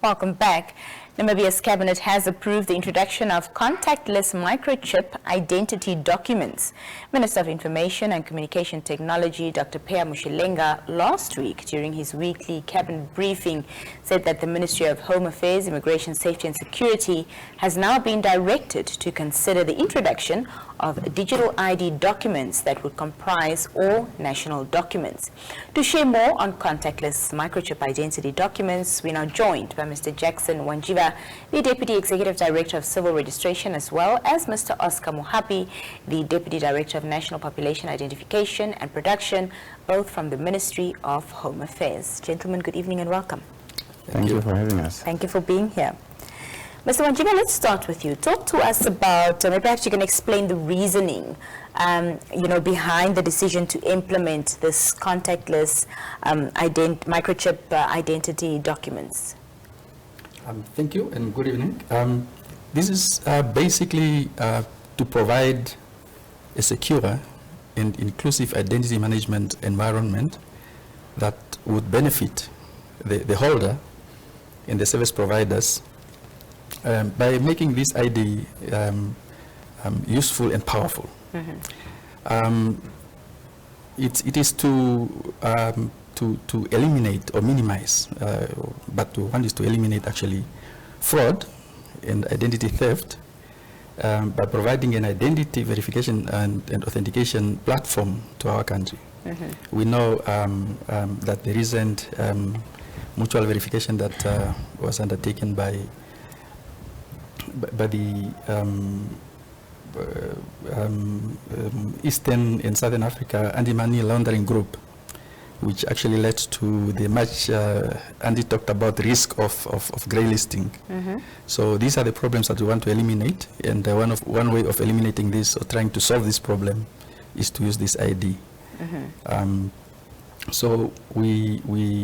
Welcome back. Namibia's cabinet has approved the introduction of contactless microchip identity documents. Minister of Information and Communication Technology, Dr. Peya Mushelenga, last week during his weekly cabinet briefing said that the Ministry of Home Affairs, Immigration, Safety and Security has now been directed to consider the introduction of digital ID documents that would comprise all national documents. To share more on contactless microchip identity documents, we are now joined by Mr. Jackson Wanjiva, the Deputy Executive Director of Civil Registration, as well as Mr. Oscar Mohapi, the Deputy Director of National Population Identification and Production, both from the Ministry of Home Affairs. Gentlemen, good evening and welcome. Thank you for having us. Thank you for being here. Mr. Wanjiva, let's start with you. Talk to us about, maybe perhaps you can explain the reasoning, behind the decision to implement this contactless microchip identity documents. Thank you and good evening. This is basically to provide a secure and inclusive identity management environment that would benefit the holder and the service providers by making this ID useful and powerful. Mm-hmm. It is to eliminate or minimize, but one is to eliminate actually fraud and identity theft by providing an identity verification and authentication platform to our country. Mm-hmm. We know that the recent mutual verification that was undertaken by the Eastern and Southern Africa anti-money laundering group, which actually led to the much Andy talked about the risk of grey listing. Mm-hmm. So these are the problems that we want to eliminate, and one way of eliminating this or trying to solve this problem is to use this ID. Mm-hmm. So we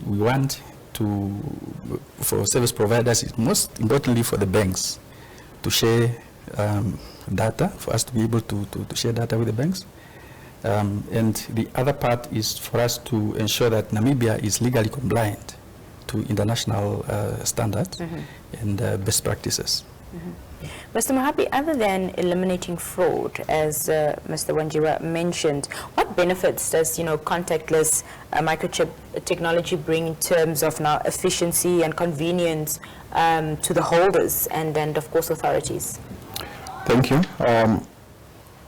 want to, for service providers, most importantly for the banks, to share data, for us to be able to share data with the banks. And the other part is for us to ensure that Namibia is legally compliant to international standards. Mm-hmm. and best practices. Mm-hmm. Mr. Mohapi, other than eliminating fraud, as Mr. Wanjiva mentioned, what benefits does contactless microchip technology bring in terms of now efficiency and convenience to the holders and of course authorities? Thank you.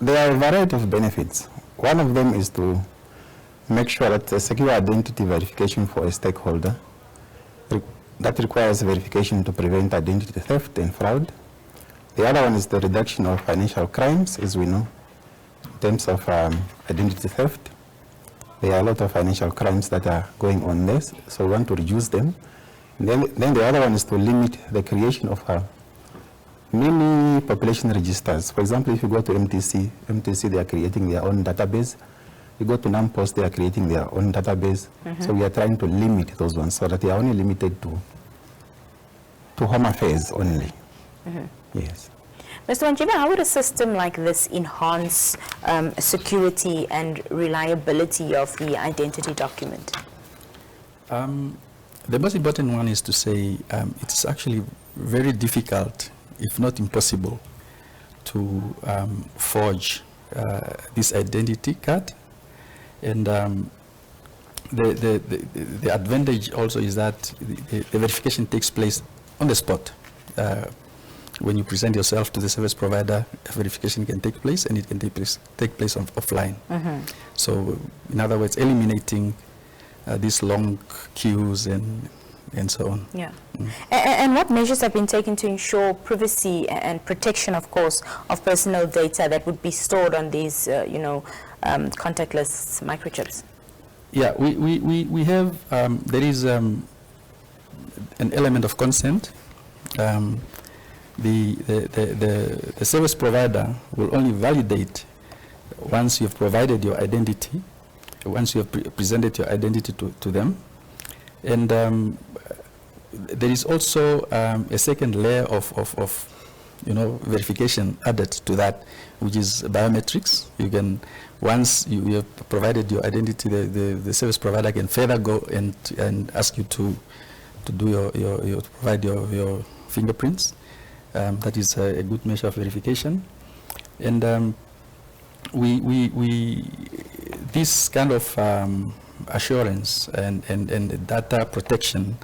There are a variety of benefits. One of them is to make sure that a secure identity verification for a stakeholder that requires verification to prevent identity theft and fraud. The other one is the reduction of financial crimes, as we know, in terms of identity theft. There are a lot of financial crimes that are going on there, so we want to reduce them. And then the other one is to limit the creation of many population registers. For example, if you go to MTC, they are creating their own database. You go to NAMPOS, they are creating their own database. Mm-hmm. So we are trying to limit those ones so that they are only limited to Home Affairs only. Mm-hmm. Yes. Mr. Wanjiva, how would a system like this enhance security and reliability of the identity document? The most important one is to say it's actually very difficult, if not impossible, to forge this identity card. And the advantage also is that the verification takes place on the spot. When you present yourself to the service provider, verification can take place, and it can take place offline. Mm-hmm. So, in other words, eliminating these long queues and so on. Yeah. Mm. And what measures have been taken to ensure privacy and protection, of course, of personal data that would be stored on these, contactless microchips? Yeah, we have, there is an element of consent. The service provider will only validate once you've provided your identity, once you have presented your identity to them. And there is also a second layer of verification added to that, which is biometrics. You can, once you have provided your identity, the service provider can further go and ask you to to do to provide your fingerprints. That is a good measure of verification. And this kind of assurance and data protection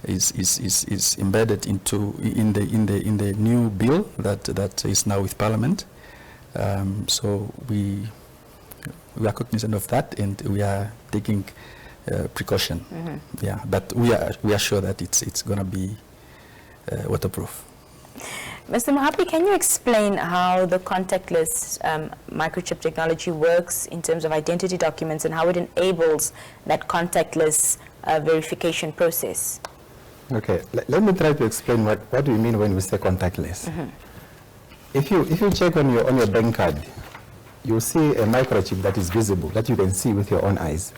is embedded in the new bill that is now with Parliament. So we are cognizant of that, and we are taking precaution. Yeah, but we are sure that it's going to be waterproof. Mr. Mohapi, can you explain how the contactless microchip technology works in terms of identity documents and how it enables that contactless verification process? Okay, let me try to explain what we mean when we say contactless. If you check on your bank card, you'll see a microchip that is visible, that you can see with your own eyes.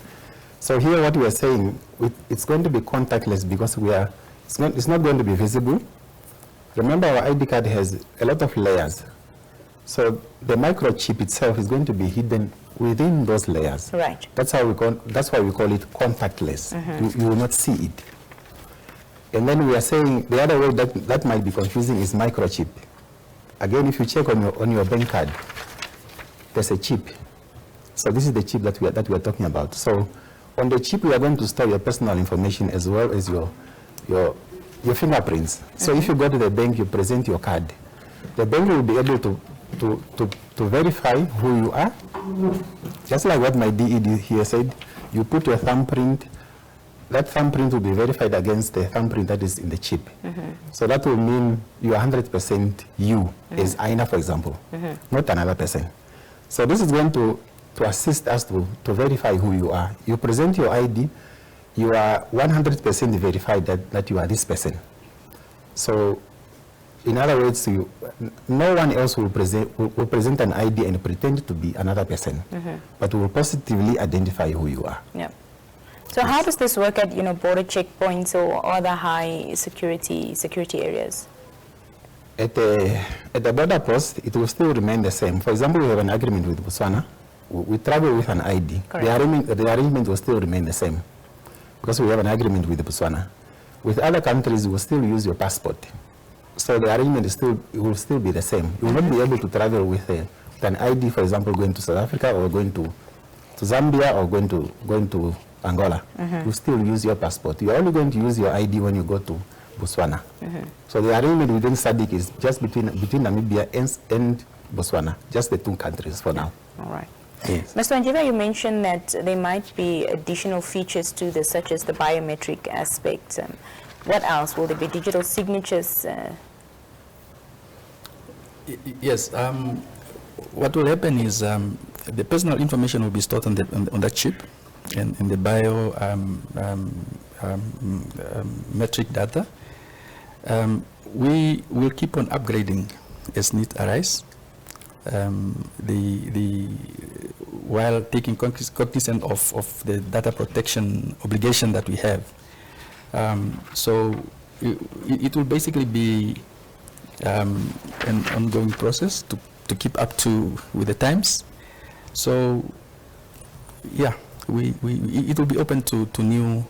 So here what we are saying, it's going to be contactless because it's not going to be visible. Remember, our ID card has a lot of layers. So the microchip itself is going to be hidden within those layers. Right. That's why we call it contactless. You will not see it. And then we are saying the other word that might be confusing is microchip. Again, if you check on your bank card, there's a chip. So this is the chip that we are talking about. So on the chip, we are going to store your personal information as well as your fingerprints. So if you go to the bank, you present your card. The bank will be able to verify who you are. Just like what my DE here said, you put your thumbprint. That thumbprint will be verified against the thumbprint that is in the chip. So that will mean you are 100% you, as Aina, for example, not another person. So this is going to assist us to verify who you are. You present your ID, you are 100% verified that you are this person. So, in other words, no one else will present an ID and pretend to be another person, but will positively identify who you are. Yeah. So how does this work at border checkpoints or other high security areas? At the border post, it will still remain the same. For example, we have an agreement with Botswana. We travel with an ID. The arrangement will still remain the same because we have an agreement with Botswana. With other countries, we will still use your passport. So the arrangement will still be the same. You will not be able to travel with an ID, for example, going to South Africa or going to Zambia or going to Angola. You still use your passport. You are only going to use your ID when you go to Botswana. So the arrangement within SADC is just between Namibia and Botswana, just the two countries for now. All right. Yes. Mr. Wanjiva, you mentioned that there might be additional features to this, such as the biometric aspect. What else? Will there be digital signatures? Yes. What will happen is the personal information will be stored on that chip, and the biometric data. We will keep on upgrading as need arise. While taking cognizance of the data protection obligation that we have. So it will basically be an ongoing process to keep up with the times. So yeah, it will be open to new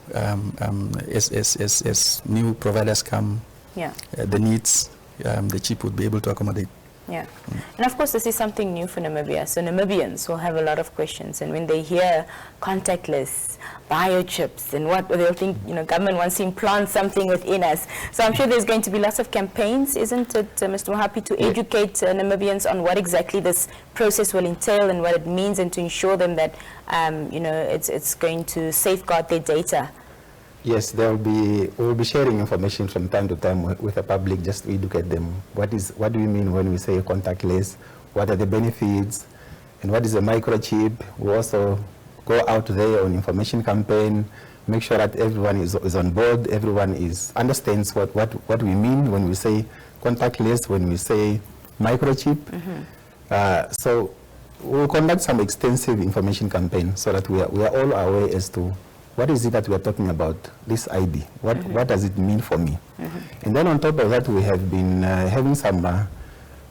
as new providers come. Yeah. The needs the chip would be able to accommodate. Yeah, and of course this is something new for Namibia, so Namibians will have a lot of questions, and when they hear contactless biochips and what they'll think, government wants to implant something within us. So I'm sure there's going to be lots of campaigns, isn't it, Mr. Mohapi, to educate Namibians on what exactly this process will entail and what it means, and to ensure them that it's going to safeguard their data. Yes, we'll be sharing information from time to time with the public, just to educate them. What do we mean when we say contactless? What are the benefits? And what is a microchip? We also go out there on information campaign, make sure that everyone is on board, everyone understands what we mean when we say contactless, when we say microchip. So we'll conduct some extensive information campaign so that we are all aware as to what is it that we are talking about, this ID? What does it mean for me? And then on top of that, we have been having some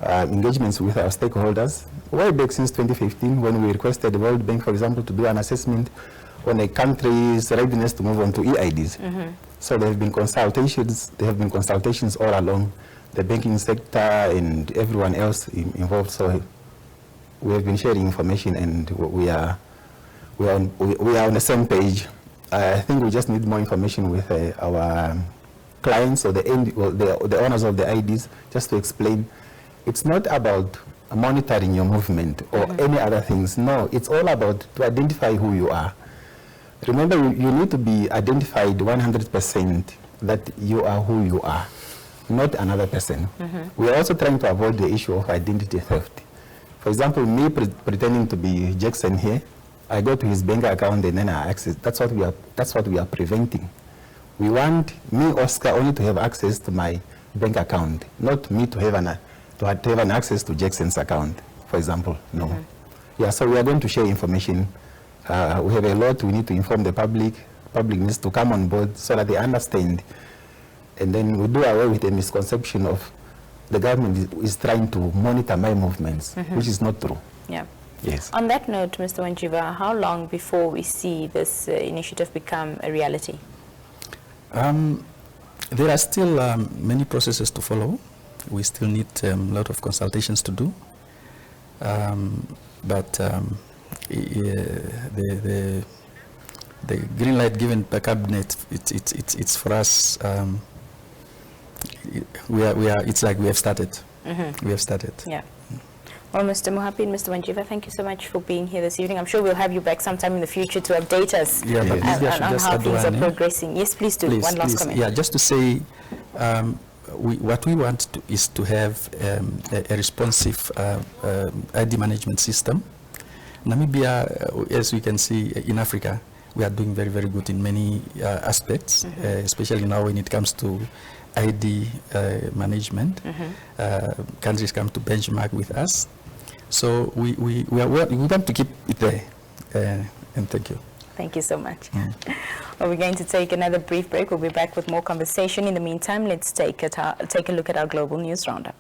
engagements with our stakeholders way back since 2015, when we requested the World Bank, for example, to do an assessment on a country's readiness to move on to EIDs. So there have been consultations. There have been consultations all along the banking sector and everyone else involved. So we have been sharing information, and we are on the same page. I think we just need more information with our clients or the owners of the IDs, just to explain. It's not about monitoring your movement or any other things. No, it's all about to identify who you are. Remember, you need to be identified 100% that you are who you are, not another person. We are also trying to avoid the issue of identity theft. For example, me pretending to be Jackson here, I go to his bank account and then I access. That's what we are preventing. We want me, Oscar, only to have access to my bank account, not me to have an access to Jackson's account, for example. No. Yeah, so we are going to share information. We have a lot we need to inform the public. Public needs to come on board so that they understand. And then we do away with the misconception of the government is trying to monitor my movements, which is not true. Yeah. Yes. On that note, Mr. Wanjiva, how long before we see this initiative become a reality? There are still many processes to follow. We still need a lot of consultations to do. But the green light given per cabinet, it's for us. It's like we have started. We have started. Yeah. Well, Mr. Mohapi and Mr. Wanjiva, thank you so much for being here this evening. I'm sure we'll have you back sometime in the future to update us but on how things are progressing. Yes, please do. One last comment. Yeah, just to say, what we want is to have a responsive ID management system. Namibia, as we can see in Africa, we are doing very, very good in many aspects, especially now when it comes to ID management. Countries come to benchmark with us. So we want to keep it there. And thank you. Thank you so much. Well, we're going to take another brief break. We'll be back with more conversation. In the meantime, let's take a look at our global news roundup.